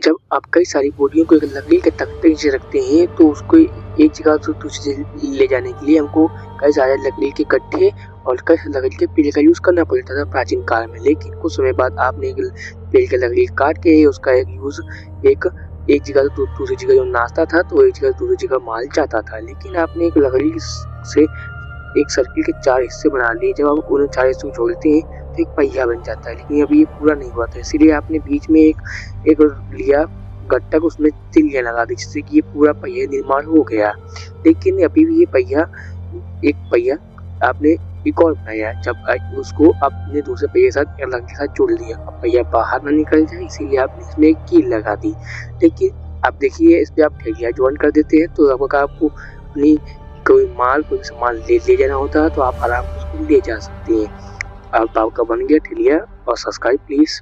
जब आप कई सारी बोरियों को एक लकड़ी के तख्ते से रखते हैं तो उसको एक जगह से दूसरी जगह ले जाने के लिए हमको कई सारे लकड़ी के गट्ठे और कई लकड़ी के पेड़ का यूज़ करना पड़ता था प्राचीन काल में। लेकिन कुछ समय बाद आपने पेड़ की लकड़ी काट के उसका एक यूज़ एक जगह से दूसरी जगह जो नाश्ता था तो एक जगह से दूसरी जगह माल जाता था। लेकिन आपने एक लकड़ी से एक सर्किल के 4 हिस्से बना लिए। जब आप उन्हें 4 हिस्सों को जोड़ते हैं तो एक पहिया बन जाता है। लेकिन अभी ये पूरा नहीं हुआ था, इसीलिए आपने बीच में एक लिया गट्टा को, उसमें तिल्लियां लगा दी जिससे कि ये पूरा पहिया निर्माण हो गया। लेकिन अभी भी ये पहिया आपने एक और बनाया, जब उसको आपने दूसरे पहिए के साथ अलग के साथ जोड़ लिया। अब पहिया बाहर ना निकल जाए इसीलिए आपने इसमें एक कील लगा दी। लेकिन आप देखिए इस पे आप ठेलिया ज्वाइन कर देते हैं तो आपको अपनी कोई सामान ले जाना होता है तो आप आराम से उसको ले जा सकते हैं। अब आपका बन गया ठेलिया। और सब्सक्राइब प्लीज।